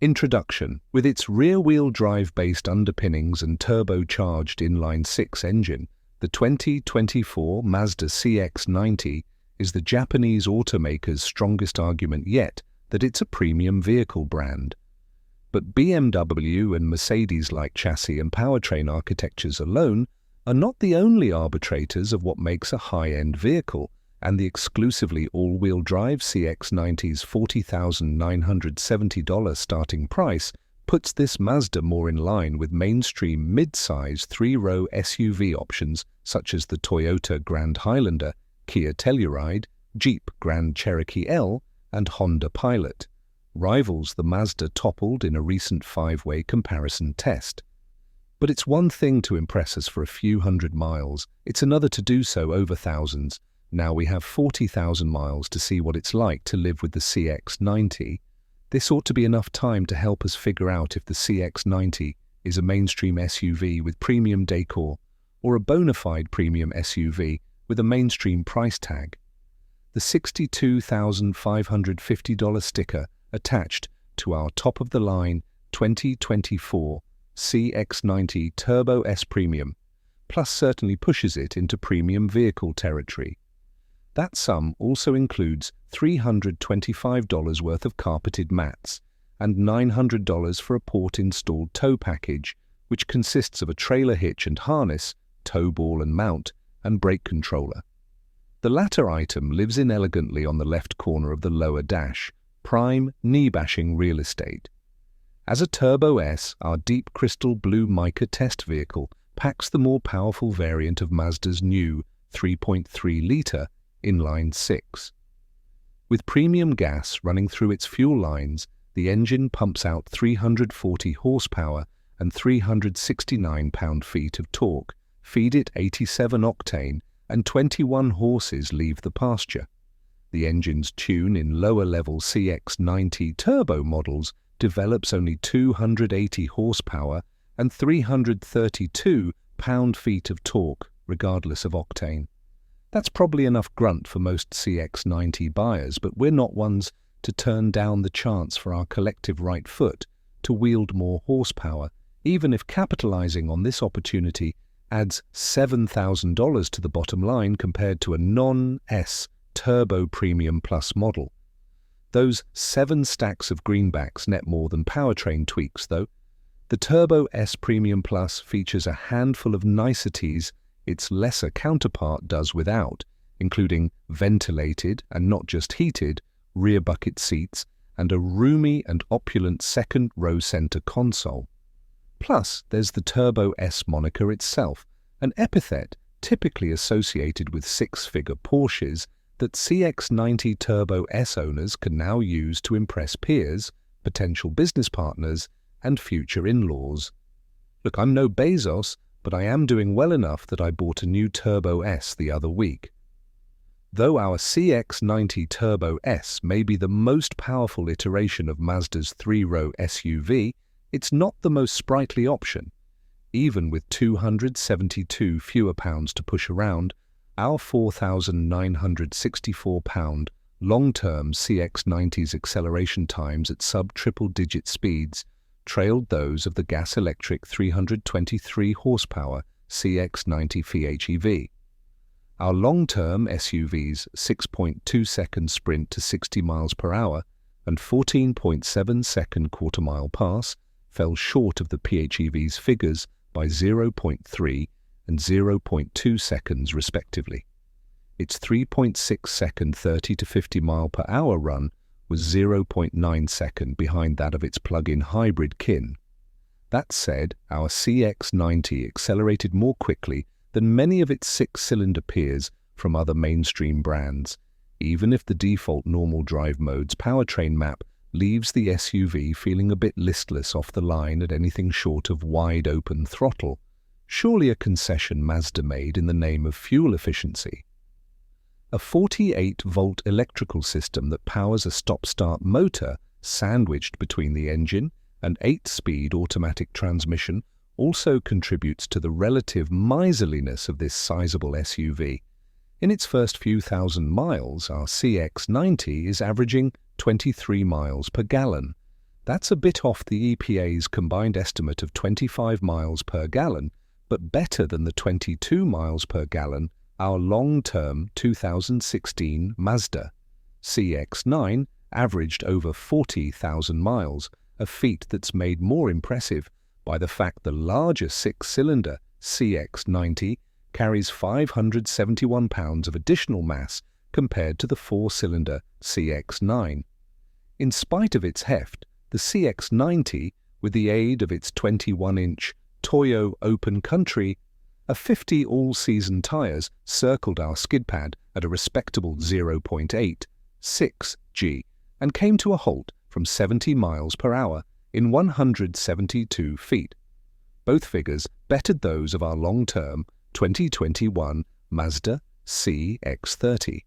Introduction. With its rear-wheel drive-based underpinnings and turbocharged inline-6 engine, the 2024 Mazda CX-90 is the Japanese automaker's strongest argument yet that it's a premium vehicle brand. But BMW and Mercedes-like chassis and powertrain architectures alone are not the only arbitrators of what makes a high-end vehicle, and the exclusively all-wheel drive CX-90's $40,970 starting price puts this Mazda more in line with mainstream mid-size three-row SUV options such as the Toyota Grand Highlander, Kia Telluride, Jeep Grand Cherokee L, and Honda Pilot. Rivals the Mazda toppled in a recent five-way comparison test. But it's one thing to impress us for a few hundred miles, it's another to do so over thousands. Now we have 40,000 miles to see what it's like to live with the CX-90. This ought to be enough time to help us figure out if the CX-90 is a mainstream SUV with premium decor or a bona fide premium SUV with a mainstream price tag. The $62,550 sticker attached to our top-of-the-line 2024 CX-90 Turbo S Premium Plus certainly pushes it into premium vehicle territory. That sum also includes $325 worth of carpeted mats and $900 for a port-installed tow package, which consists of a trailer hitch and harness, tow ball and mount, and brake controller. The latter item lives inelegantly on the left corner of the lower dash, prime, knee-bashing real estate. As a Turbo S, our deep crystal blue mica test vehicle packs the more powerful variant of Mazda's new 3.3-litre inline-6. With premium gas running through its fuel lines, the engine pumps out 340 horsepower and 369 pound-feet of torque, feed it 87 octane, and 21 horses leave the pasture. The engine's tune in lower-level CX-90 turbo models develops only 280 horsepower and 332 pound-feet of torque, regardless of octane. That's probably enough grunt for most CX-90 buyers, but we're not ones to turn down the chance for our collective right foot to wield more horsepower, even if capitalizing on this opportunity adds $7,000 to the bottom line compared to a non-S Turbo Premium Plus model. Those 7 stacks of greenbacks net more than powertrain tweaks, though. The Turbo S Premium Plus features a handful of niceties its lesser counterpart does without, including ventilated and not just heated rear bucket seats and a roomy and opulent second-row center console. Plus, there's the Turbo S moniker itself, an epithet typically associated with six-figure Porsches that CX-90 Turbo S owners can now use to impress peers, potential business partners, and future in-laws. Look, I'm no Bezos, but I am doing well enough that I bought a new Turbo S the other week. Though our CX-90 Turbo S may be the most powerful iteration of Mazda's three-row SUV, it's not the most sprightly option. Even with 272 fewer pounds to push around, our 4,964-pound long-term CX-90's acceleration times at sub-triple-digit speeds trailed those of the gas-electric 323 horsepower CX-90 PHEV. Our long-term SUV's 6.2-second sprint to 60 miles per hour and 14.7-second quarter-mile pass fell short of the PHEV's figures by 0.3 and 0.2 seconds respectively. Its 3.6-second 30 to 50 mile per hour run was 0.9 second behind that of its plug-in hybrid kin. That said, our CX-90 accelerated more quickly than many of its six-cylinder peers from other mainstream brands, even if the default normal drive mode's powertrain map leaves the SUV feeling a bit listless off the line at anything short of wide-open throttle. Surely a concession Mazda made in the name of fuel efficiency. A 48-volt electrical system that powers a stop-start motor sandwiched between the engine and 8-speed automatic transmission also contributes to the relative miserliness of this sizable SUV. In its first few thousand miles, our CX-90 is averaging 23 miles per gallon. That's a bit off the EPA's combined estimate of 25 miles per gallon, but better than the 22 miles per gallon our long-term 2016 Mazda CX-9 averaged over 40,000 miles, a feat that's made more impressive by the fact the larger six-cylinder cx-90 carries 571 pounds of additional mass compared to the four-cylinder CX-9. In spite of its heft, the CX-90, with the aid of its 21-inch Toyo Open Country, a 50 all-season tyres circled our skid pad at a respectable 0.86 G and came to a halt from 70 miles per hour in 172 feet. Both figures bettered those of our long-term 2021 Mazda CX-30.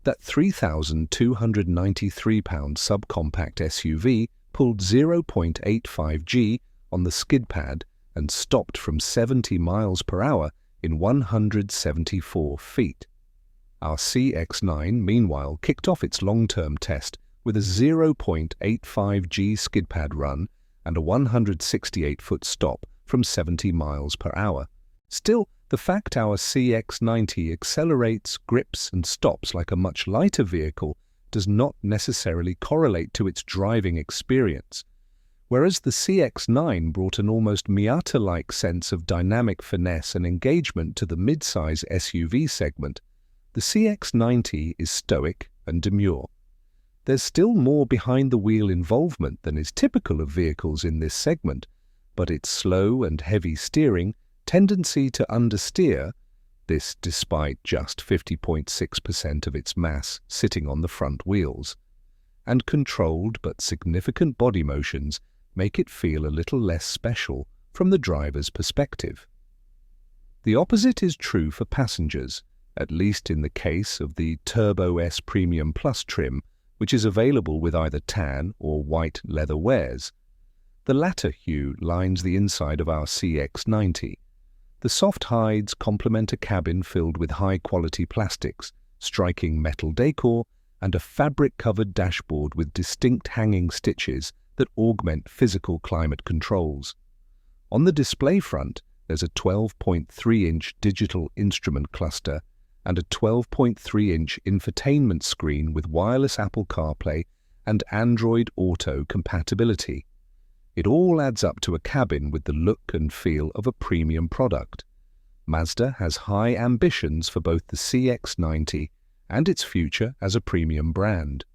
That 3,293-pound subcompact SUV pulled 0.85 G on the skid pad and stopped from 70 miles per hour in 174 feet. Our CX-9, meanwhile, kicked off its long-term test with a 0.85 G skid pad run and a 168-foot stop from 70 miles per hour. Still, the fact our CX-90 accelerates, grips and stops like a much lighter vehicle does not necessarily correlate to its driving experience. Whereas the CX-9 brought an almost Miata-like sense of dynamic finesse and engagement to the mid-size SUV segment, the CX-90 is stoic and demure. There's still more behind-the-wheel involvement than is typical of vehicles in this segment, but its slow and heavy steering, tendency to understeer, this despite just 50.6% of its mass sitting on the front wheels, and controlled but significant body motions make it feel a little less special from the driver's perspective. The opposite is true for passengers, at least in the case of the Turbo S Premium Plus trim, which is available with either tan or white leather wares. The latter hue lines the inside of our CX-90. The soft hides complement a cabin filled with high-quality plastics, striking metal decor, and a fabric-covered dashboard with distinct hanging stitches that augment physical climate controls. On the display front, there's a 12.3-inch digital instrument cluster and a 12.3-inch infotainment screen with wireless Apple CarPlay and Android Auto compatibility. It all adds up to a cabin with the look and feel of a premium product. Mazda has high ambitions for both the CX-90 and its future as a premium brand.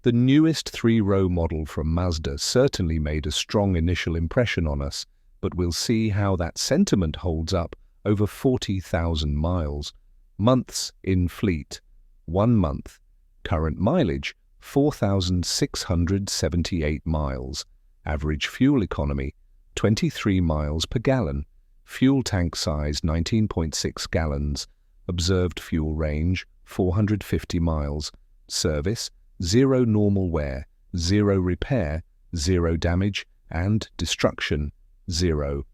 The newest three-row model from Mazda certainly made a strong initial impression on us, but we'll see how that sentiment holds up over 40,000 miles. Months in fleet, 1 month. Current mileage, 4,678 miles. Average fuel economy, 23 miles per gallon. Fuel tank size, 19.6 gallons. Observed fuel range, 450 miles. Service, 0 normal wear, 0 repair, 0 damage, and destruction, 0.